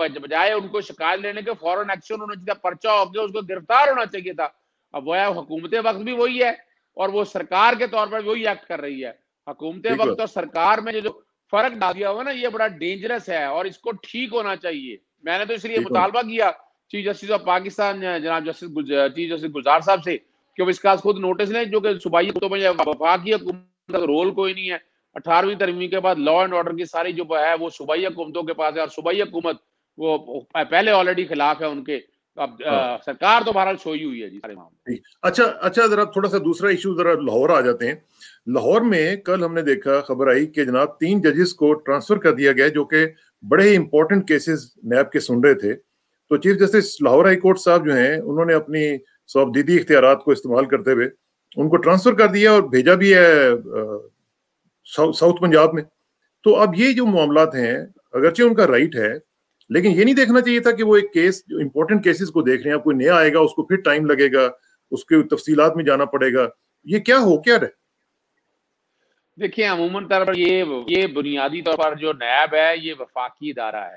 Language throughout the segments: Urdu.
بجائے ان کو شکایت لینے کے فوراً ایکشن ہونا چاہیے، پرچہ ہو کے اس کو گرفتار ہونا چاہیے تھا. اب وہ حکومت وقت بھی وہی ہے اور وہ سرکار کے طور پر وہی ایکٹ کر رہی ہے. حکومت وقت اور سرکار میں جو فرق ڈال دیا ہوا نا، یہ بڑا ڈینجرس ہے اور اس کو ٹھیک ہونا چاہیے. میں نے تو اس لیے مطالبہ کیا چیف جسٹس آف پاکستان جناب چیف جسٹس گلزار صاحب سے کہ وہ اس کا خود نوٹس لیں، جو کہ صوبائی حکومتوں میں وفاقی حکومت کا رول کوئی نہیں ہے. 18ویں ترمیم کے بعد لا اینڈ آرڈر کی ساری جو ہے وہ صوبائی حکومتوں کے پاس ہے، اور صوبائی حکومت وہ پہلے آلریڈی خلاف ہے ان کے. اب سرکار تو بہرحال سوئی ہوئی ہے جی سارے معاملے. اچھا ذرا تھوڑا سا دوسرا ایشو ذرا لاہور آ جاتے ہیں. لاہور میں کل ہم نے دیکھا، خبر آئی کہ جناب 3 ججز کو ٹرانسفر کر دیا گیا جو کہ بڑے ہی امپورٹنٹ کیسز نیب کے سن رہے تھے. تو chief justice Lahore high court صاحب جو ہیں انہوں نے اپنی صوبدیدی اختیارات کو استعمال کرتے ہوئے ان کو ٹرانسفر کر دیا اور بھیجا بھی ہے ساؤتھ پنجاب میں. تو اب یہ جو معاملات ہیں اگرچہ ان کا رائٹ ہے، لیکن یہ نہیں دیکھنا چاہیے تھا کہ وہ ایک کیس جو امپورٹنٹ کیسز کو دیکھ رہے ہیں، اب کوئی نیا آئے گا اس کو پھر ٹائم لگے گا، اس کے تفصیلات میں جانا پڑے گا. یہ کیا ہو کیا رہے؟ دیکھیں عموماً طور پر یہ بنیادی طور پر جو نیب ہے یہ وفاقی ادارہ ہے،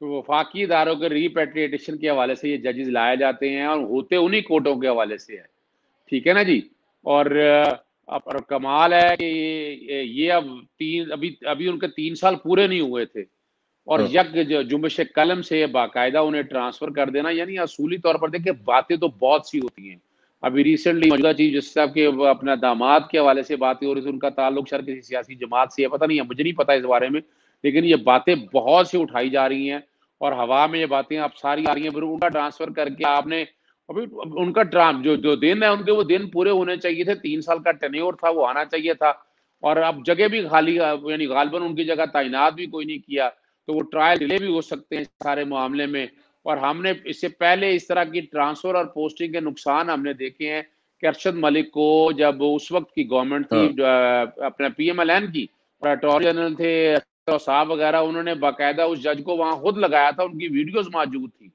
تو وفاقی اداروں کے ریپیٹریٹیشن کے حوالے سے یہ ججز لائے جاتے ہیں اور ہوتے انہی کوٹوں کے حوالے سے ہے. ٹھیک ہے نا جی. اور کمال ہے کہ یہ ابھی ان کے 3 سال پورے نہیں ہوئے تھے اور یک جنبش قلم سے باقاعدہ انہیں ٹرانسفر کر دینا، یعنی اصولی طور پر دیکھیں باتیں تو بہت سی ہوتی ہیں. ابھی ریسنٹلی موجودہ چیف جسٹس صاحب کے اپنا داماد کے حوالے سے باتیں ہو رہی تھی، ان کا تعلق شاید کسی سیاسی جماعت سے ہے، پتہ نہیں ہے، مجھے نہیں پتا اس بارے میں، لیکن یہ باتیں بہت سی اٹھائی جا رہی ہیں اور ہوا میں یہ باتیں اب ساری آ رہی ہیں. پھر ان کا ٹرانسفر کر کے آپ نے ابھی ان کا جو دن ہے ان کے وہ دن پورے ہونے چاہیے تھے، 3 سال کا ٹینیور تھا وہ آنا چاہیے تھا، اور اب جگہ بھی خالی، یعنی غالباً ان کی جگہ تعینات بھی کوئی نہیں کیا، تو وہ ٹرائل ڈیلے بھی ہو سکتے ہیں سارے معاملے میں. اور ہم نے اس سے پہلے اس طرح کی ٹرانسفر اور پوسٹنگ کے نقصان ہم نے دیکھے ہیں کہ ارشد ملک کو جب اس وقت کی گورنمنٹ تھی اپنا پی ایم ایل این کی، اور اٹارنی جنرل تھے صاحب وغیرہ، انہوں نے باقاعدہ اس جج کو وہاں خود لگایا تھا، ان کی ویڈیوز موجود تھی،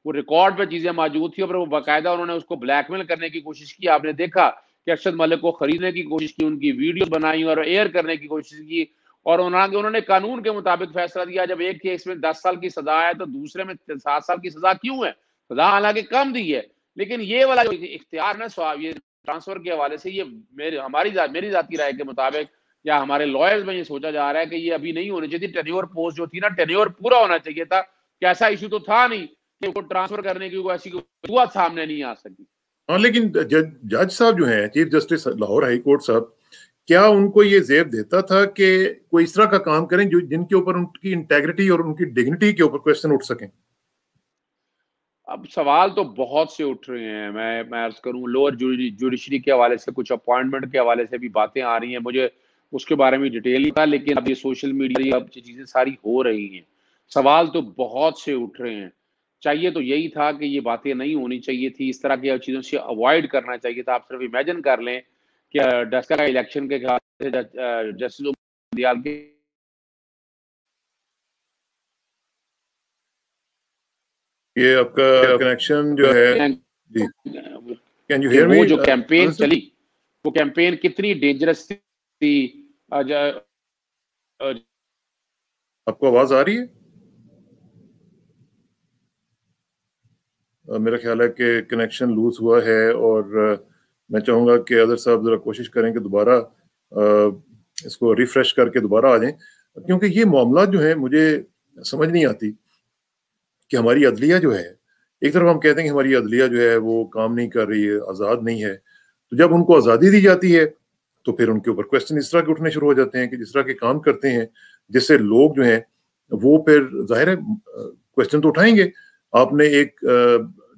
وہ ریکارڈ پہ چیزیں موجود تھی، اور وہ باقاعدہ انہوں نے اس کو بلیک میل کرنے کی کوشش کی. آپ نے دیکھا کہ ارشد ملک کو خریدنے کی کوشش کی، ان کی ویڈیوز بنائی اور ایئر کرنے کی کوشش کی، اور انہوں نے قانون کے مطابق فیصلہ دیا. جب ایک کیس میں 10 سال کی سزا ہے تو دوسرے میں 7 سال کی سزا کیوں ہے؟ سزا حالانکہ کم دی ہے، لیکن یہ والا جو اختیار نا سواب یہ ٹرانسفر کے حوالے سے، یہ میری ذاتی رائے کے مطابق یا ہمارے لائرز میں یہ سوچا جا رہا ہے کہ یہ ابھی نہیں ہونی چاہیے. ٹینیور پوسٹ جو تھی نا، ٹینیور پورا ہونا چاہیے تھا، کہ ایسا ایشو تو تھا نہیں کہ وہ ٹرانسفر کرنے کی کوئی ایسی وجوہات سامنے نہیں آ سکی. ہاں، لیکن جج صاحب جو ہیں chief justice Lahore high court صاحب، کیا ان کو یہ زیب دیتا تھا کہ کوئی اس طرح کا کام کریں جن کے اوپر ان کی انٹیگریٹی اور ان کی ڈگنیٹی کے اوپر کوسچن اٹھ سکیں؟ اب سوال تو بہت سے اٹھ رہے ہیں. میں عرض کروں لوور جوڈیشری کے حوالے سے کچھ اپوائنٹمنٹ کے حوالے سے بھی باتیں آ رہی ہیں، مجھے اس کے بارے میں ڈیٹیل نہیں تھا، لیکن اب یہ سوشل میڈیا اب چیزیں ساری ہو رہی ہیں. سوال تو بہت سے اٹھ رہے ہیں. چاہیے تو یہی تھا کہ یہ باتیں نہیں ہونی چاہیے تھی، اس طرح کی چیزوں سے اوائڈ کرنا چاہیے تھا. آپ صرف امیجن کر لیں کہ ڈسکا کا الیکشن کے خلاف جسٹس دیال کے یہ آپ کا کنیکشن جو ہے جی، کین یو ہیئر می؟ وہ جو کیمپین چلی، وہ کیمپین کتنی ڈینجرس تھی. آپ کو آواز آ رہی ہے؟ میرا خیال ہے کہ کنیکشن لوز ہوا ہے، اور میں چاہوں گا کہ اظہر صاحب ذرا کوشش کریں کہ دوبارہ اس کو ریفریش کر کے دوبارہ آ جائیں، کیونکہ یہ معاملات جو ہیں مجھے سمجھ نہیں آتی کہ ہماری عدلیہ جو ہے، ایک طرف ہم کہتے ہیں کہ ہماری عدلیہ جو ہے وہ کام نہیں کر رہی ہے، آزاد نہیں ہے، تو جب ان کو آزادی دی جاتی ہے تو پھر ان کے اوپر کوسچن اس طرح کے اٹھنے شروع ہو جاتے ہیں کہ جس طرح کے کام کرتے ہیں، جس سے لوگ جو ہیں وہ پھر ظاہر ہے کوسچن تو اٹھائیں گے. آپ نے ایک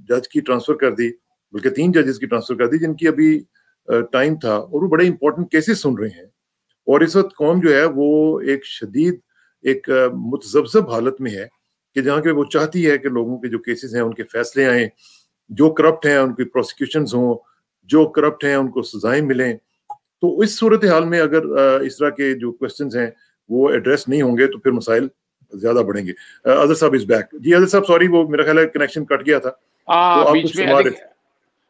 جج کی ٹرانسفر کر دی، بلکہ 3 ججز کی ٹرانسفر کر دی جن کی ابھی ٹائم تھا، اور وہ بڑے امپورٹنٹ کیسز سن رہے ہیں، اور اس وقت قوم جو ہے وہ ایک شدید ایک متذبذب حالت میں ہے کہ جہاں کہ وہ چاہتی ہے کہ لوگوں کے جو کیسز ہیں ان کے فیصلے آئیں، جو کرپٹ ہیں ان کی پروسیکیوشنز ہوں، جو کرپٹ ہیں ان کو سزائیں ملیں. تو اس صورتحال میں اگر اس طرح کے جو کوسچنز ہیں وہ ایڈریس نہیں ہوں گے تو پھر مسائل زیادہ بڑھیں گے. اظہر صاحب از بیک. جی اظہر صاحب، سوری وہ میرا خیال ہے کنیکشن کٹ گیا تھا. بیچ میں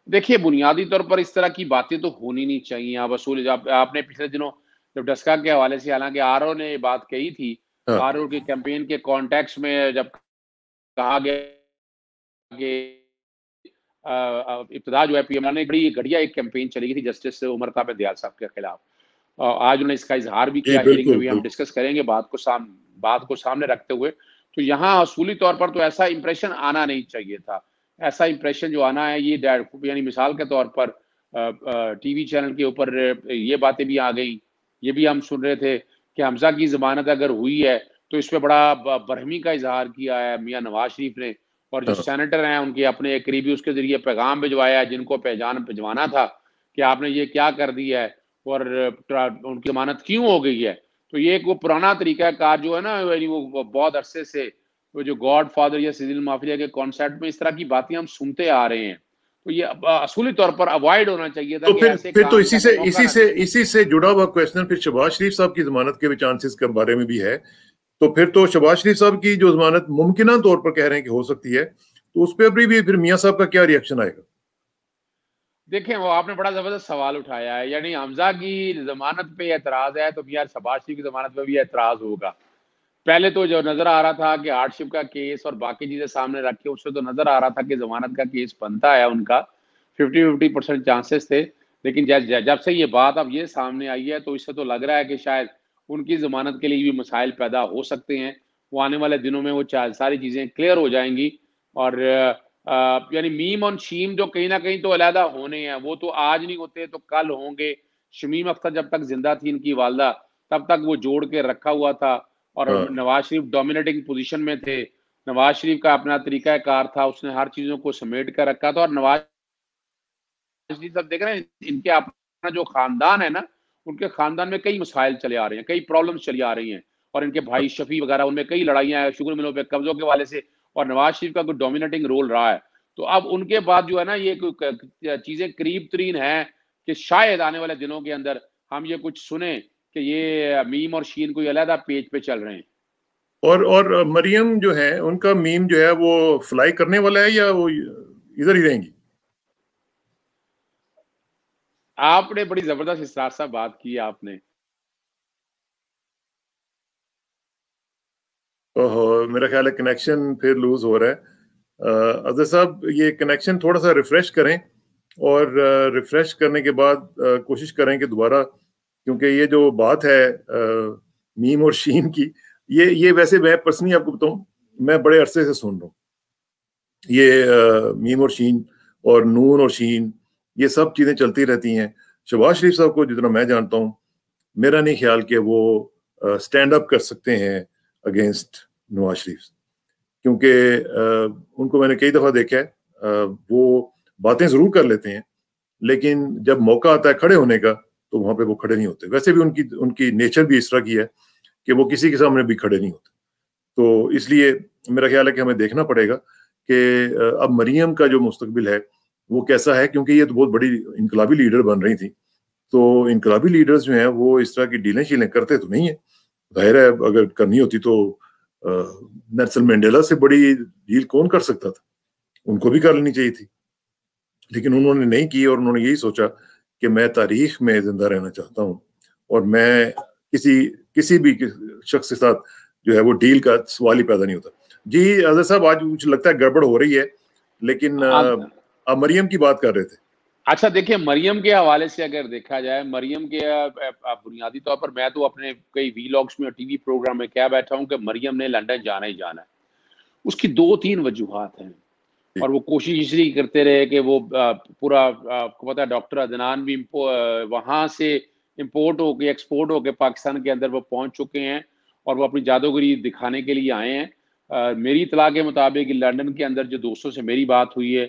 دیکھیے بنیادی طور پر اس طرح کی باتیں تو ہونی نہیں چاہیے. آپ نے پچھلے دنوں جب ڈسکا کے حوالے سے، حالانکہ آر او نے یہ بات کہی تھی، آر او کی کیمپین کے کانٹیکس میں جب کہا گیا کہ ابتدا جو ہے پی ایم نے بڑی گھٹیا ایک کیمپین چلی گئی تھی جسٹس عمر تابع دیال صاحب کے خلاف. آج انہوں نے اس کا اظہار بھی کیا, ہیئرنگ میں بھی ہم ڈسکس کریں گے بات کو سامنے رکھتے ہوئے. تو یہاں اصولی طور پر تو ایسا امپریشن آنا نہیں چاہیے تھا. ایسا امپریشن جو آنا ہے یہ یعنی مثال کے طور پر ٹی وی چینل کے اوپر یہ باتیں بھی آ گئیں, یہ بھی ہم سن رہے تھے کہ حمزہ کی ضمانت اگر ہوئی ہے تو اس پہ بڑا برہمی کا اظہار کیا ہے میاں نواز شریف نے, اور جو سینیٹر ہیں ان کے اپنے قریبی اس کے ذریعے پیغام بھجوایا ہے جن کو بھجوانا تھا کہ آپ نے یہ کیا کر دیا ہے اور ان کی ضمانت کیوں ہو گئی ہے. تو یہ ایک وہ پرانا طریقہ کار جو ہے نا, وہ بہت عرصے سے وہ جو گاڈ فادر یا سیزل مافیا کے کانسیپٹ میں اس طرح کی باتیں ہم سنتے آ رہے ہیں. تو یہ اصولی طور پر اوائڈ ہونا چاہیے تھا. تو پھر تو اسی سے جڑا ہوا کویسچن پھر شہباز شریف صاحب کی ضمانت کے بھی چانسز کے بارے میں بھی ہے. تو پھر تو شہباز شریف صاحب کی جو ضمانت ممکنہ طور پر کہہ رہے ہیں کہ ہو سکتی ہے, تو اس پہ بھی پھر میاں صاحب کا کیا ری ایکشن آئے گا؟ دیکھیں وہ آپ نے بڑا زبردست سوال اٹھایا ہے. یعنی حمزہ کی ضمانت پہ اعتراض ہے تو یار شہباز شریف کی ضمانت پہ بھی اعتراض ہوگا. پہلے تو جو نظر آ رہا تھا کہ ہارڈ شپ کا کیس اور باقی چیزیں سامنے رکھ کے اس سے تو نظر آ رہا تھا کہ ضمانت کا کیس بنتا ہے, ان کا 50% چانسز تھے. لیکن جب سے یہ بات اب یہ سامنے آئی ہے تو اس سے تو لگ رہا ہے کہ شاید ان کی ضمانت کے لیے بھی مسائل پیدا ہو سکتے ہیں. وہ آنے والے دنوں میں وہ ساری چیزیں کلیئر ہو جائیں گی. اور یعنی میم اور شیم جو کہیں نہ کہیں تو علیحدہ ہونے ہیں, وہ تو آج نہیں ہوتے تو کل ہوں گے. شمیم اختر جب تک زندہ تھی ان کی والدہ تب تک وہ جوڑ کے رکھا ہوا تھا, اور نواز شریف ڈومینیٹنگ پوزیشن میں تھے. نواز شریف کا اپنا طریقہ کار تھا, اس نے ہر چیزوں کو سمیٹ کر رکھا تھا. اور نواز شریف صاحب دیکھ رہے ہیں ان کے اپنا جو خاندان ہے نا, ان کے خاندان میں کئی مسائل چلے آ رہے ہیں, کئی پرابلمس چلی آ رہی ہیں. اور ان کے بھائی شفیع وغیرہ ان میں کئی لڑائیاں ہیں شگر ملوں پہ قبضوں کے والے سے, اور نواز شریف کا کوئی ڈومینیٹنگ رول رہا ہے. تو اب ان کے بعد جو ہے نا یہ چیزیں قریب ترین ہیں کہ شاید آنے والے دنوں کے اندر ہم یہ کچھ سنیں کہ یہ میم اور شین کوئی علیحدہ پیج پہ چل رہے ہیں. اور مریم جو ہے ان کا میم جو ہے وہ فلائی کرنے والا ہے یا وہ ادھر ہی رہیں گی؟ آپ نے بڑی زبردست اسرار صاحب بات کی آپ نے. میرا خیال ہے کنیکشن پھر لوز ہو رہا ہے. اظہر صاحب یہ کنیکشن تھوڑا سا ریفریش کریں, اور ریفریش کرنے کے بعد کوشش کریں کہ دوبارہ, کیونکہ یہ جو بات ہے میم اور شین کی, یہ ویسے میں پرسنلی آپ کو بتاؤں میں بڑے عرصے سے سن رہا ہوں. یہ میم اور شین اور نون اور شین یہ سب چیزیں چلتی رہتی ہیں. شہباز شریف صاحب کو جتنا میں جانتا ہوں, میرا نہیں خیال کہ وہ سٹینڈ اپ کر سکتے ہیں اگینسٹ نواز شریف, کیونکہ ان کو میں نے کئی دفعہ دیکھا ہے وہ باتیں ضرور کر لیتے ہیں, لیکن جب موقع آتا ہے کھڑے ہونے کا تو وہاں پہ وہ کھڑے نہیں ہوتے. ویسے بھی ان کی نیچر بھی اس طرح کی ہے کہ وہ کسی کے سامنے بھی کھڑے نہیں ہوتے. تو اس لیے میرا خیال ہے کہ ہمیں دیکھنا پڑے گا کہ اب مریم کا جو مستقبل ہے وہ کیسا ہے, کیونکہ یہ تو بہت بڑی انقلابی لیڈر بن رہی تھی. تو انقلابی لیڈرز جو ہیں وہ اس طرح کی ڈیلیں شیلیں کرتے تو نہیں ہیں. ظاہر ہے اگر کرنی ہوتی تو نیلسن مینڈیلا سے بڑی ڈیل کون کر سکتا تھا, ان کو بھی کر لینی چاہیے تھی. لیکن انہوں نے نہیں کی, اور انہوں نے یہی سوچا کہ میں تاریخ میں زندہ رہنا چاہتا ہوں, اور میں کسی بھی شخص کے ساتھ جو ہے وہ ڈیل کا سوال ہی پیدا نہیں ہوتا. جی اظہر صاحب, آج مجھے لگتا ہے گڑبڑ ہو رہی ہے, لیکن آپ مریم کی بات کر رہے تھے. اچھا دیکھیں, مریم کے حوالے سے اگر دیکھا جائے, مریم کے بنیادی طور پر میں تو اپنے کئی وی لاگس میں اور ٹی وی پروگرام میں کیا بیٹھا ہوں کہ مریم نے لندن جانا ہی جانا ہے. اس کی 2-3 وجوہات ہیں, اور وہ کوشش اس لیے کرتے رہے کہ وہ پورا آپ کو پتا ہے ڈاکٹر عدنان بھی وہاں سے امپورٹ ہو کے ایکسپورٹ ہو کے پاکستان کے اندر وہ پہنچ چکے ہیں, اور وہ اپنی جادوگری دکھانے کے لیے آئے ہیں. میری اطلاع کے مطابق لندن کے اندر جو دوستوں سے میری بات ہوئی ہے,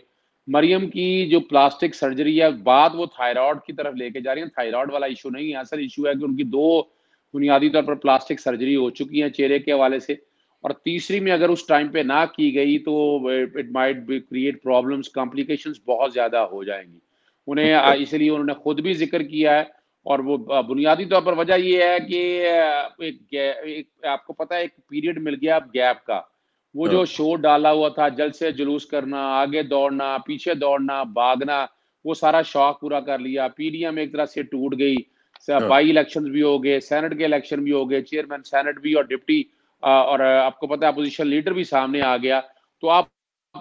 مریم کی جو پلاسٹک سرجری ہے بات وہ تھائرائیڈ کی طرف لے کے جا رہی ہیں. تھائرائیڈ والا ایشو نہیں ہے, اصل ایشو ہے کہ ان کی 2 بنیادی طور پر پلاسٹک سرجری ہو چکی ہیں چہرے کے حوالے سے, اور تیسری میں اگر اس ٹائم پہ نہ کی گئی تو it might be create problems, complications بہت زیادہ ہو جائیں گی انہیں. اس لیے انہوں نے خود بھی ذکر کیا ہے, اور وہ بنیادی طور پر وجہ یہ ہے کہ آپ کو پتا ہے ایک پیریڈ مل گیا گیپ کا. وہ جو شو ڈالا ہوا تھا, جلد سے جلوس کرنا, آگے دوڑنا, پیچھے دوڑنا, بھاگنا, وہ سارا شوق پورا کر لیا. پی ڈی ایم ایک طرح سے ٹوٹ گئی. بائی الیکشن بھی ہو گئے, سینٹ کے الیکشن بھی ہو گئے, چیئرمین سینٹ بھی اور ڈپٹی, اور آپ کو پتا ہے اپوزیشن لیڈر بھی سامنے آ گیا. تو آپ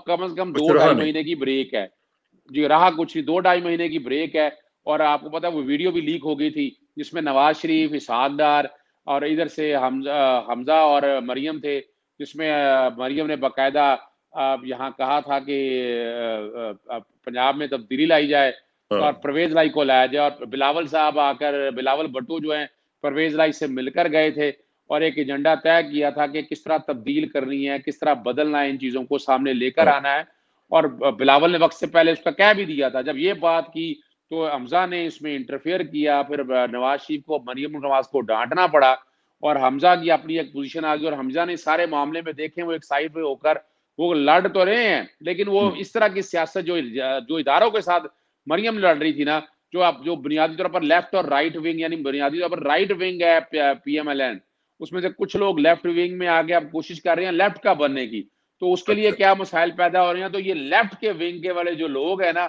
کم از کم 2-2.5 مہینے کی بریک ہے جی، رہا کچھ 2-2.5 مہینے کی بریک ہے. اور آپ کو پتا وہ ویڈیو بھی لیک ہو گئی تھی جس میں نواز شریف، اسحاق ڈار اور ادھر سے حمزہ اور مریم تھے، جس میں مریم نے باقاعدہ یہاں کہا تھا کہ پنجاب میں تبدیلی لائی جائے اور پرویز لائی کو لایا جائے، اور بلاول صاحب آ کر، بلاول بھٹو جو ہیں پرویز لائی سے مل کر گئے تھے اور ایک ایجنڈا طے کیا تھا کہ کس طرح تبدیل کرنی ہے، کس طرح بدلنا ہے، ان چیزوں کو سامنے لے کر آنا ہے. اور بلاول نے وقت سے پہلے اس کا کہہ بھی دیا تھا. جب یہ بات کی تو حمزہ نے اس میں انٹرفیئر کیا، پھر نواز شریف کو، مریم نواز کو ڈانٹنا پڑا اور حمزہ کی اپنی ایک پوزیشن آ گئی. اور حمزہ نے سارے معاملے میں دیکھیں وہ ایک سائڈ پہ ہو کر وہ لڑ تو رہے ہیں، لیکن وہ اس طرح کی سیاست جو اداروں کے ساتھ مریم لڑ رہی تھی نا، جو بنیادی طور پر لیفٹ اور رائٹ ونگ، یعنی بنیادی طور پر رائٹ ونگ ہے پی ایم ایل این، اس میں سے کچھ لوگ لیفٹ ونگ میں آگے اب کوشش کر رہے ہیں لیفٹ کا بننے کی. تو اس کے لیے کیا مسائل پیدا ہو رہے ہیں؟ تو یہ لیفٹ کے ونگ کے والے جو لوگ ہیں نا،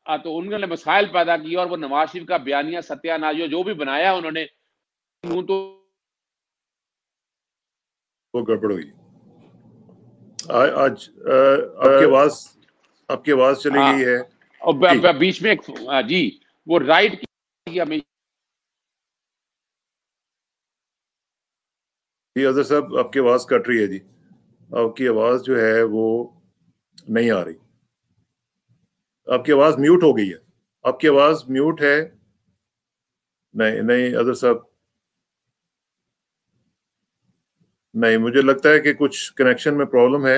تو انہوں نے مسائل پیدا کیے اور وہ نواز شریف کا بیانیہ ستیہ ناز جو بھی بنایا انہوں نے تو وہ گڑبڑ ہوئی. آج آپ کی آواز چلی گئی ہے اور بیچ میں جی وہ رائٹ کی جی اظہر صاحب آپ کی آواز کٹ رہی ہے جی، آپ کی آواز جو ہے وہ نہیں آ رہی، آپ کی آواز میوٹ ہو گئی ہے، آپ کی آواز میوٹ ہے. نہیں اظہر صاحب، نہیں مجھے لگتا ہے کہ کچھ کنیکشن میں پرابلم ہے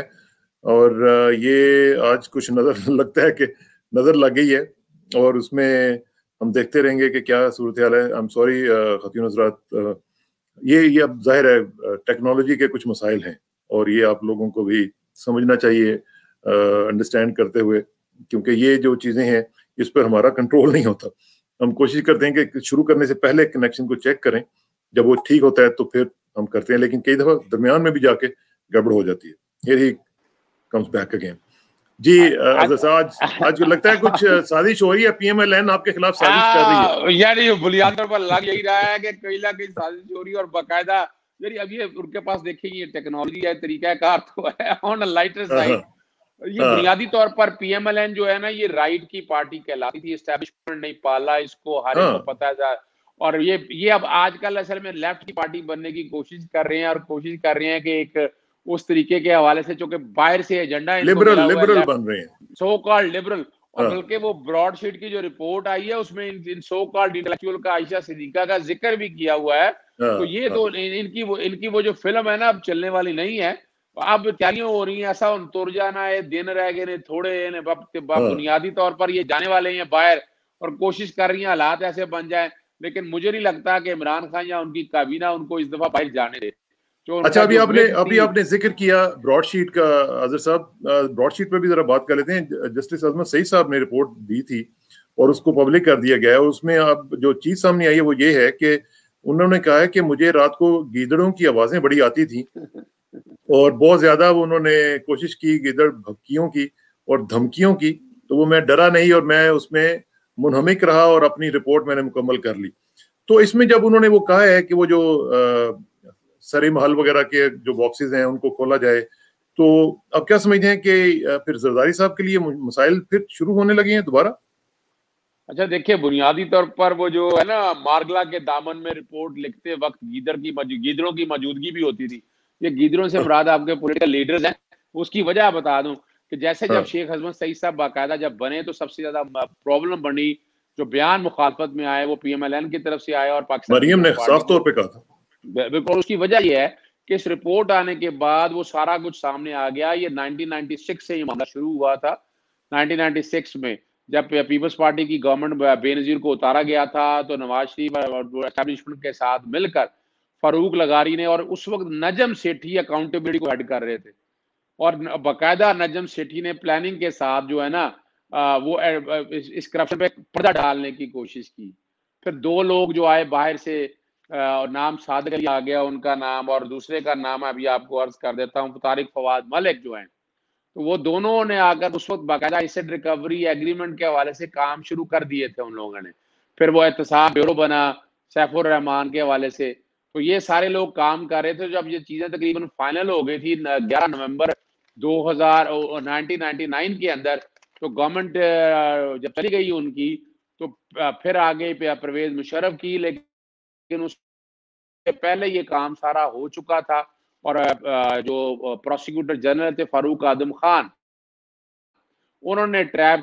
اور یہ آج کچھ لگتا ہے کہ نظر لگ گئی ہے اور اس میں ہم دیکھتے رہیں گے کہ کیا صورتحال ہے. I'm sorry خاتون حضرات، یہ اب ظاہر ہے ٹیکنالوجی کے کچھ مسائل ہیں اور یہ آپ لوگوں کو بھی سمجھنا چاہیے انڈرسٹینڈ کرتے ہوئے، کیونکہ یہ جو چیزیں ہیں اس پر ہمارا کنٹرول نہیں ہوتا. ہم کوشش کرتے ہیں کہ شروع کرنے سے پہلے کنیکشن کو چیک کریں، جب وہ ٹھیک ہوتا ہے تو پھر ہم کرتے ہیں، لیکن کئی دفعہ درمیان میں بھی جا کے گڑبڑ ہو جاتی ہے. Here he comes back again. جی آج لگتا ہے کچھ سازش ہو رہی ہے، پی ایم ایل این آپ کے خلاف سازش کر رہی ہے. یعنی بنیادی طور پر لگ یہی رہا ہے کہ کہیں نہ کہیں سازش ہو رہی ہے اور باقاعدہ یعنی اب یہ ان کے پاس دیکھیں یہ ٹیکنالوجی ہے، طریقہ کار تو ہے آن لائٹر سائڈ. یہ بنیادی طور پر پی ایم ایل این جو ہے نا یہ رائٹ کی پارٹی کہلاتی تھی، اسٹیبلشمنٹ نہیں پالا اس کو، ہر ایک کو پتا ہے. اور یہ اب آج کل اصل میں لیفٹ کی پارٹی بننے کی کوشش کر رہے ہیں اور کوشش کر رہے ہیں کہ ایک اس طریقے کے حوالے سے چونکہ باہر سے ایجنڈا لبرل بن رہے ہیں، سو کالڈ لبرل. اور بلکہ وہ براڈ شیٹ کی جو رپورٹ آئی ہے اس میں ان سو کالڈ انٹلیکچوئل کا عائشہ صدیقہ کا ذکر بھی کیا ہوا ہے. تو یہ تو ان کی وہ جو فلم ہے نا اب چلنے والی نہیں ہے، اب تیاریاں ہو رہی ہیں، ایسا ان تر جانا ہے، دن رہ گئے تھوڑے، بنیادی طور پر یہ جانے والے ہیں باہر اور کوشش کر رہی ہیں حالات ایسے بن جائیں. لیکن مجھے نہیں لگتا کہ عمران خان یا ان کی کابینہ ان کو اس دفعہ باہر جانے دے. اچھا ابھی آپ نے ذکر کیا براڈ شیٹ کا، اظہر صاحب براڈ شیٹ پہ بھی ذرا بات کر لیتے ہیں. جسٹس عظمت سعید صاحب نے رپورٹ دی تھی اور اس کو پبلک کر دیا گیا ہے. اس میں اب جو چیز سامنے آئی ہے وہ یہ ہے کہ انہوں نے کہا ہے کہ مجھے رات کو گیدڑوں کی آوازیں بڑی آتی تھیں اور بہت زیادہ انہوں نے کوشش کی گیدڑ بھبکیوں کی اور دھمکیوں کی، تو وہ میں ڈرا نہیں اور میں اس میں منہمک رہا اور اپنی رپورٹ میں نے مکمل کر لی. تو اس میں جب انہوں نے وہ کہا ہے کہ وہ جو سری محل وغیرہ کے جو باکسز ہیں ان کو کھولا جائے، تو اب کیا سمجھتے ہیں کہ پھر زرداری صاحب کے لیے مسائل پھر شروع ہونے لگے ہیں دوبارہ؟ اچھا دیکھیں، بنیادی طور پر وہ جو ہے نا مارگلا کے دامن میں رپورٹ لکھتے وقت گیدڑوں کی موجودگی بھی ہوتی تھی. یہ گیدڑوں سے مراد آپ کے پولیٹیکل لیڈرز ہیں. اس کی وجہ بتا دوں کہ جیسے جب شیخ عظمت سعید صاحب باقاعدہ جب بنے تو سب سے زیادہ پرابلم بنی، جو بیان مخالفت میں آئے وہ پی ایم ایل این کی طرف سے آئے اور پاکستان مریم نے صاف طور پہ کہا تھا. بالکل. اس کی وجہ یہ ہے کہ اس رپورٹ آنے کے بعد وہ سارا کچھ سامنے آ گیا. یہ 1996 سے یہ معاملہ شروع ہوا تھا. 1996 میں جب پیپلز پارٹی کی گورنمنٹ بے نظیر کو اتارا گیا تھا تو نواز شریف اور اسٹیبلشمنٹ کے ساتھ مل کر فاروق لغاری نے، اور اس وقت نجم سیٹھی اکاؤنٹیبلٹی کو ہیڈ کر رہے تھے، اور باقاعدہ نجم سیٹھی نے پلاننگ کے ساتھ جو ہے نا وہ اس کرپشن پہ پردہ ڈالنے کی کوشش کی. پھر دو لوگ جو آئے باہر سے، نام صادق علی آ گیا ان کا نام، اور دوسرے کا نام ابھی آپ کو عرض کر دیتا ہوں، طارق فواد ملک جو ہیں. تو وہ دونوں نے آ کر اس وقت باقاعدہ ایسڈ ریکوری ایگریمنٹ کے حوالے سے کام شروع کر دیے تھے ان لوگوں نے. پھر وہ احتساب بیورو بنا سیف الرحمان کے حوالے سے. تو یہ سارے لوگ کام کر رہے تھے. جب یہ چیزیں تقریباً فائنل ہو گئی تھی 11 نومبر 1999 کے اندر تو گورنمنٹ جب چلی گئی ان کی تو پھر آگے پرویز مشرف کی، لیکن اس سے پہلے یہ کام سارا ہو چکا تھا، اور جو پروسیکیوٹر جنرل تھے فاروق اعظم خان، انہوں نے ٹریپ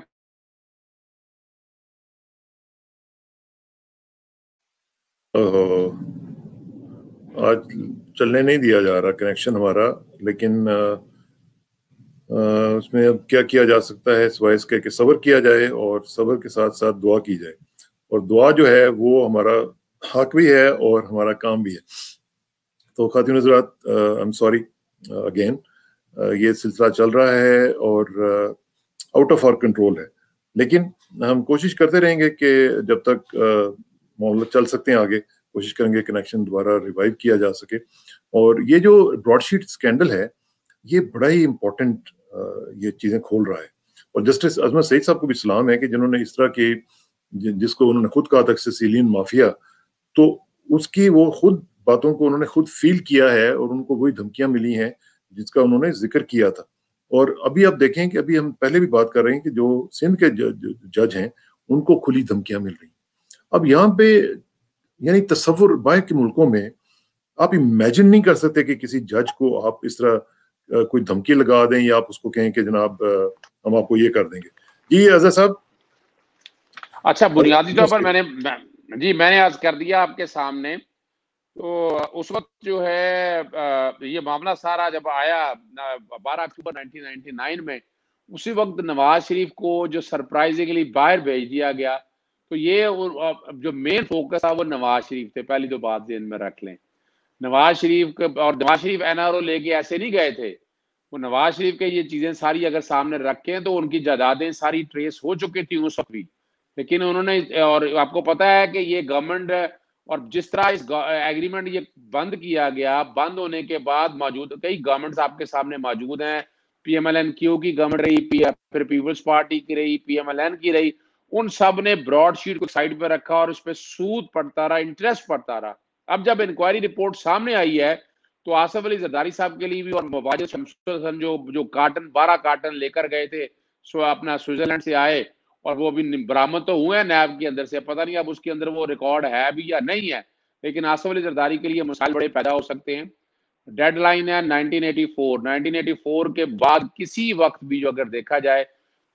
آج چلنے نہیں دیا جا رہا کنیکشن ہمارا، لیکن اس میں اب کیا کیا جا سکتا ہے سوائے اس کے کہ صبر کیا جائے اور صبر کے ساتھ ساتھ دعا کی جائے، اور دعا جو ہے وہ ہمارا حق بھی ہے اور ہمارا کام بھی ہے۔ تو خواتین حضرات، I'm sorry again، یہ سلسلہ چل رہا ہے اور آؤٹ آف آر کنٹرول ہے، لیکن ہم کوشش کرتے رہیں گے کہ جب تک معاملہ چل سکتے ہیں آگے، کوشش کریں گے کنیکشن دوبارہ ریوائیو کیا جا سکے۔ اور یہ جو براڈ شیٹ اسکینڈل ہے یہ بڑا ہی امپورٹنٹ یہ چیزیں کھول رہا ہے، اور جسٹس عظمت سعید صاحب کو بھی سلام ہے کہ جنہوں نے اس طرح کی، جس کو انہوں نے خود کہا تھا سیسیلین مافیا، تو اس کی وہ خود باتوں کو انہوں نے خود فیل کیا ہے، اور ان کو وہی دھمکیاں ملی ہیں جس کا انہوں نے ذکر کیا تھا۔ اور ابھی آپ دیکھیں کہ ابھی ہم پہلے بھی بات کر رہے ہیں کہ جو سندھ کے جج ہیں ان کو کھلی دھمکیاں مل رہی ہیں۔ اب یہاں پہ یعنی تصور باہر کے ملکوں میں آپ امیجن نہیں کر سکتے کہ کسی جج کو آپ اس طرح کوئی دھمکی لگا دیں یا آپ اس کو کہیں کہ جناب ہم آپ کو یہ کر دیں گے۔ جی اظہر صاحب۔ اچھا، بنیادی طور پر میں نے عرض کر دیا آپ کے سامنے، تو اس وقت جو ہے یہ معاملہ سارا جب آیا 12 اکتوبر 1999 میں، اسی وقت نواز شریف کو جو سرپرائزنگلی باہر بھیج دیا گیا، تو یہ جو مین فوکس تھا وہ نواز شریف تھے، پہلی تو بات ذہن میں رکھ لیں۔ نواز شریف اور نواز شریف NRO لے کے ایسے نہیں گئے تھے، وہ نواز شریف کے یہ چیزیں ساری اگر سامنے رکھیں تو ان کی جائیدادیں ساری ٹریس ہو چکی تھی اس وقت بھی، لیکن انہوں نے، اور آپ کو پتا ہے کہ یہ گورنمنٹ، اور جس طرح اس ایگریمنٹ یہ بند کیا گیا، بند ہونے کے بعد موجود کئی گورنمنٹس آپ کے سامنے موجود ہیں، PMLN-Q کی گورنمنٹ رہی، پھر پیپلز پارٹی کی رہی، PMLN کی رہی، ان سب نے براڈ شیٹ کو سائڈ پہ رکھا اور اس پہ سود پڑتا رہا، انٹرسٹ پڑتا رہا۔ اب جب انکوائری رپورٹ سامنے آئی ہے تو آصف علی زرداری صاحب کے لیے بھی، اور واجد شمس الحسن جو 12 کارٹن لے کر گئے تھے اپنا سوئٹزرلینڈ سے آئے، اور وہ بھی برآمد تو ہوئے ہیں نیب کے اندر سے، پتہ نہیں اب اس کے اندر وہ ریکارڈ ہے بھی یا نہیں ہے، لیکن آصف علی زرداری کے لیے مسائل بڑے پیدا ہو سکتے ہیں۔ ڈیڈ لائن ہے 1984 کے بعد کسی وقت بھی جو اگر دیکھا جائے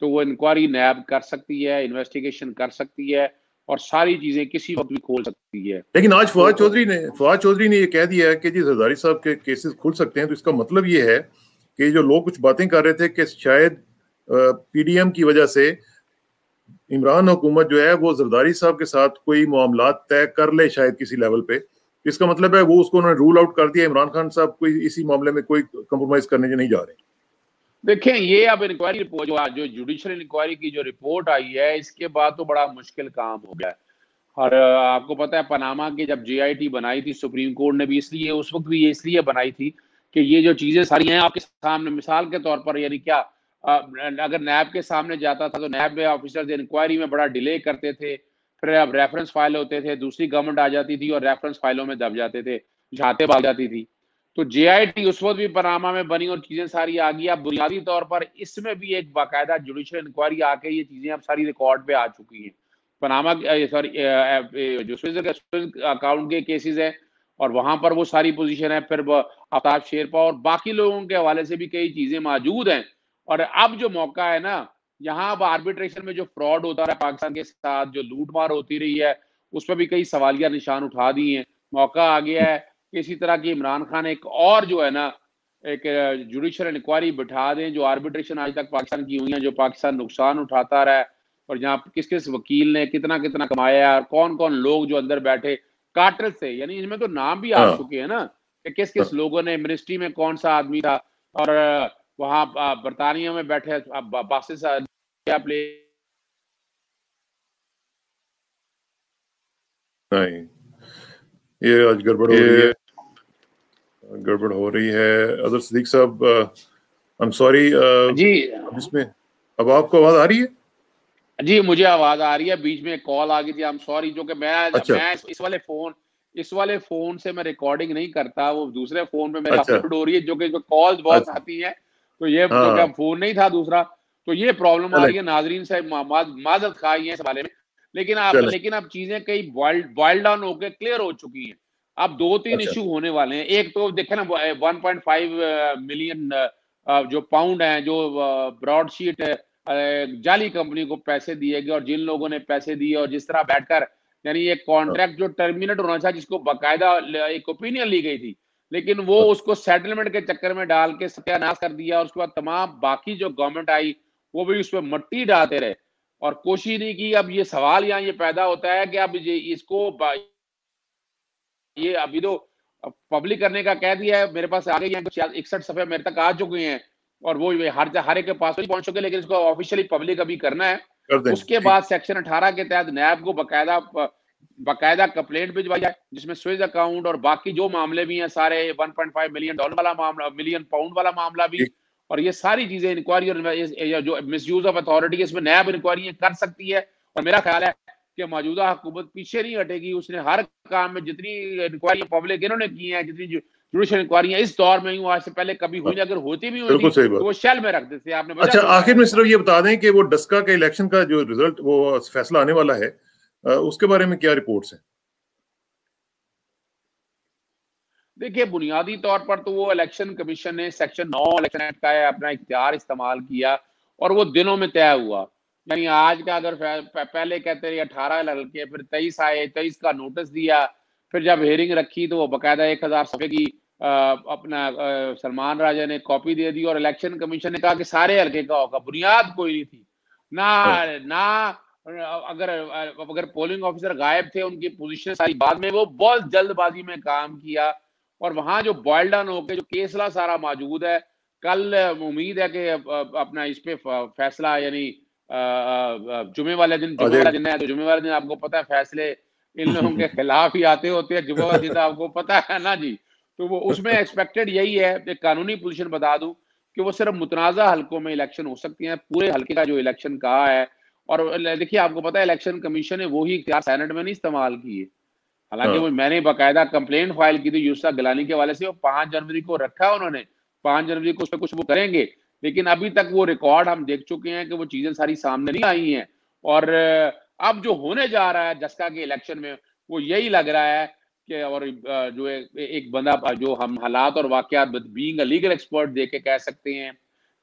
تو وہ انکوائری نیب کر سکتی ہے، انویسٹیگیشن کر سکتی ہے، اور ساری چیزیں کسی وقت بھی کھول سکتی ہے۔ لیکن آج فواد چودھری نے یہ کہہ دیا ہے کہ جی زرداری صاحب کے کیسز کھل سکتے ہیں، تو اس کا مطلب یہ ہے کہ جو لوگ کچھ باتیں کر رہے تھے کہ شاید PDM کی وجہ سے عمران حکومت جو ہے وہ زرداری صاحب کے ساتھ کوئی معاملات طے کر لے شاید کسی لیول پہ، اس کا مطلب ہے وہ اس کو انہوں نے رول آؤٹ کر دیا، عمران خان صاحب کوئی اسی معاملے میں کوئی کمپرومائز کرنے نہیں جا رہے۔ دیکھیں یہ اب انکوائری رپورٹ جو جوڈیشل انکوائری کی جو رپورٹ آئی ہے، اس کے بعد تو بڑا مشکل کام ہو گیا ہے، اور آپ کو پتہ ہے پاناما کی جب JIT بنائی تھی سپریم کورٹ نے بھی اس وقت بھی اس لیے بنائی تھی کہ یہ جو چیزیں ساری ہیں آپ کے سامنے، مثال کے طور پر یعنی کیا اگر نیب کے سامنے جاتا تھا تو نیب میں آفیسرز انکوائری میں بڑا ڈیلے کرتے تھے، پھر اب ریفرنس فائل ہوتے تھے، دوسری گورنمنٹ آ جاتی تھی اور ریفرنس فائلوں میں دب جاتے تھے، جھاتے بھاگ جاتی تھی۔ تو JIT اس وقت بھی پاناما میں بنی اور چیزیں ساری آ گئی۔ اب بنیادی طور پر اس میں بھی ایک باقاعدہ جوڈیشل انکوائری آ کے یہ چیزیں اب ساری ریکارڈ پہ آ چکی ہیں۔ پاناما جو سوئٹزرلینڈ اکاؤنٹ کے کیسز ہیں اور وہاں پر وہ ساری پوزیشن ہے، پھر آفتاب شیرپا اور باقی لوگوں کے حوالے سے بھی کئی چیزیں موجود ہیں، اور اب جو موقع ہے نا، یہاں اب آربیٹریشن میں جو فراڈ ہوتا رہا پاکستان کے ساتھ، جو لوٹ مار ہوتی رہی ہے، اس پہ بھی کئی سوالیہ نشان اٹھا دیے ہیں۔ موقع آ گیا ہے کہ اسی طرح کی عمران خان ایک اور جو ہے نا ایک جوڈیشل انکوائری بٹھا دیں، جو آربیٹریشن آج تک پاکستان کی ہوئی ہیں، جو پاکستان نقصان اٹھاتا رہا ہے، اور جہاں کس کس وکیل نے کتنا کتنا کمایا ہے، اور کون کون لوگ جو اندر بیٹھے کارٹل سے، یعنی اس میں تو نام بھی آ چکے ہیں نا کہ کس کس لوگوں نے، منسٹری میں کون سا آدمی تھا، اور وہاں برطانیہ میں بیٹھے باسس نہیں، یہ آج گڑبڑ ہو رہی ہے اظہر صدیق صاحب، I'm sorry جی اس میں اب آپ کو آواز آ رہی ہے؟ جی مجھے آواز آ رہی ہے، بیچ میں کال آ گئی تھی، I'm sorry، جو کہ میں اس والے فون سے میں ریکارڈنگ نہیں کرتا، وہ دوسرے فون پہ میرے اپلوڈ ہو رہی ہے، جو کہ کالز بہت آتی ہیں تو یہ تو کیا فون نہیں تھا دوسرا. تو یہ پرابلم آ رہی ہے. ناظرین سے معذرت خواہ ہیں اس بارے میں, لیکن اب چیزیں کئی بوائل ڈاؤن ہو کے کلیئر ہو چکی ہیں. اب 2-3 ایشو ہونے والے ہیں. ایک تو دیکھیں نا 1.5 ملین جو پاؤنڈ ہیں جو براڈ شیٹ جعلی کمپنی کو پیسے دیے گئے, اور جن لوگوں نے پیسے دیے اور جس طرح بیٹھ کر یعنی یہ کانٹریکٹ جو ٹرمینیٹ ہونا تھا جس کو باقاعدہ ایک اوپینین لی گئی تھی, لیکن وہ اس کو سیٹلمنٹ کے چکر میں ڈال کے ستیہ ناش کر دیا. اور اس کے بعد تمام باقی جو گورنمنٹ آئی وہ بھی اس پہ مٹی ڈالتے رہے اور کوشش نہیں کی. اب یہ سوال یہاں یہ پیدا ہوتا ہے کہ اب اس کو یہ ابھی تو پبلک کرنے کا کہہ دیا ہے, میرے پاس آ گئی ہیں 61 صفحے میرے تک آ چکے ہیں, اور وہ ہر ایک کے پاس نہیں پہنچ چکے, لیکن اس کو آفیشیلی پبلک ابھی کرنا ہے. اس کے بعد سیکشن 18 کے تحت نیب کو باقاعدہ کمپلینٹ بھجوائی جائے جس میں سوئز اکاؤنٹ اور باقی جو معاملے بھی ہیں سارے 1.5 ملین ڈالر والا معاملہ, ملین پاؤنڈ والا معاملہ بھی, اور یہ ساری چیزیں انکوائری اور جو مس یوز آف اتھارٹی اس میں نیب انکوائری کر سکتی ہے. اور میرا خیال ہے کہ موجودہ حکومت پیچھے نہیں ہٹے گی. اس نے ہر کام میں جتنی انکوائری پبلک انہوں نے کی ہیں, جتنی جوڈیشل انکوائریاں اس دور میں آج سے پہلے کبھی ہوئی نہیں, اگر ہوتی بھی ہوئی تھی تو وہ شیل میں رکھ دیتے. آپ نے اچھا آخر میں صرف یہ بتا دیں کہ وہ ڈسکا کے الیکشن کا جو ریزلٹ وہ فیصلہ آنے والا ہے اس کے بارے میں کیا رپورٹس ہیں؟ دیکھیے بنیادی طور پر تو وہ الیکشن کمیشن نے سیکشن 9 الیکشن ایکٹ کا اپنا اختیار استعمال کیا اور وہ دنوں میں طے ہوا. یعنی آج کا اگر پہلے کہتے رہے 18 لڑکے, پھر 23 آئے, 23 کا نوٹس دیا, پھر جب ہیئرنگ رکھی تو وہ باقاعدہ 1000 صفحے کی اپنا سلمان راجہ نے کاپی دے دی, اور الیکشن کمیشن نے کہا کہ سارے حلقے کا ہوگا. بنیاد کوئی نہیں تھی نہ اگر پولنگ آفیسر غائب تھے ان کی پوزیشن ساری بعد میں, وہ بہت جلد بازی میں کام کیا. اور وہاں جو بوائل ڈاؤن ہو کے جو کیسلا سارا موجود ہے, کل امید ہے کہ اپنا اس پہ فیصلہ یعنی جمعے والے دن ہے, تو جمعے والے دن آپ کو پتا ہے فیصلے ان لوگوں کے خلاف ہی آتے ہوتے ہیں. جمعہ والے دن آپ کو پتا ہے نا جی. تو وہ اس میں ایکسپیکٹڈ یہی ہے, ایک قانونی پوزیشن بتا دوں کہ وہ صرف متنازع حلقوں میں الیکشن ہو سکتی ہیں. پورے حلقے کا جو الیکشن کہا ہے, اور دیکھیے آپ کو پتا ہے الیکشن کمیشن نے وہی اختیار سینٹ میں نہیں استعمال کیے. حالانکہ وہ میں نے باقاعدہ کمپلینٹ فائل کی تھی یوسف گیلانی کے حوالے سے, وہ 5 جنوری کو رکھا انہوں نے, 5 جنوری کو اس پہ کچھ وہ کریں گے, لیکن ابھی تک وہ ریکارڈ ہم دیکھ چکے ہیں کہ وہ چیزیں ساری سامنے نہیں آئی ہیں. اور اب جو ہونے جا رہا ہے جسکا کے الیکشن میں وہ یہی لگ رہا ہے کہ, اور جو ایک بندہ جو ہم حالات اور واقعات بینگ اے لیگل ایکسپرٹ دیکھ کے کہہ سکتے ہیں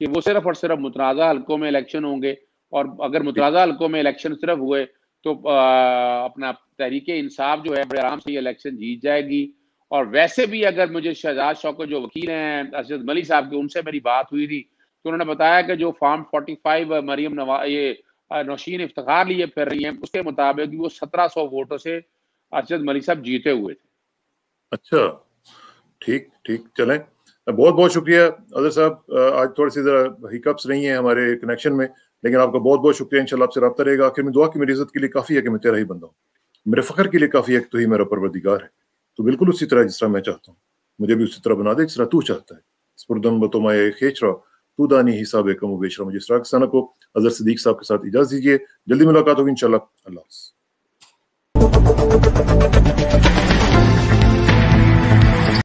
کہ وہ صرف اور صرف متنازع حلقوں میں الیکشن ہوں گے, اور اگر متنازع حلقوں میں الیکشن صرف ہوئے تو اپنا تحریک انصاف جو ہے بڑے آرام سے یہ الیکشن جیت جائے گی. اور ویسے بھی اگر مجھے شہزاد شوکت جو وکیل ہیں ارشد ملک صاحب کے, ان سے میری بات ہوئی تھی تو انہوں نے بتایا کہ جو فارم 45 مریم یہ نوشین افتخار لیے پھر رہی ہیں, اس کے مطابق وہ 1700 ووٹوں سے ارشد ملک صاحب جیتے ہوئے تھے. اچھا ٹھیک چلیں, بہت بہت شکریہ اظہر صاحب. آج تھوڑی سی ذرا ہیکپس رہی ہیں ہمارے کنیکشن میں, لیکن آپ کا بہت بہت شکریہ. انشاءاللہ آپ سے رابطہ رہے گا. آخر میں دعا کہ میری عزت کے لیے کافی ہے کہ میں تیرا ہی بندہ ہوں, میرے فخر کے لیے کافی ہے کہ تو ہی میرا پروردگار ہے. تو بالکل اسی طرح جس طرح میں چاہتا ہوں مجھے بھی اسی طرح بنا دے جس طرح تو چاہتا ہے. سپردم بتومائے کھینچ رہا تو دانی حساب کم و بیش رہا. مجھے اسراق ثنا کو اظہر صدیق صاحب کے ساتھ اجازت دیجیے. جلدی ملاقات ہوگی انشاءاللہ. اللہ حافظ.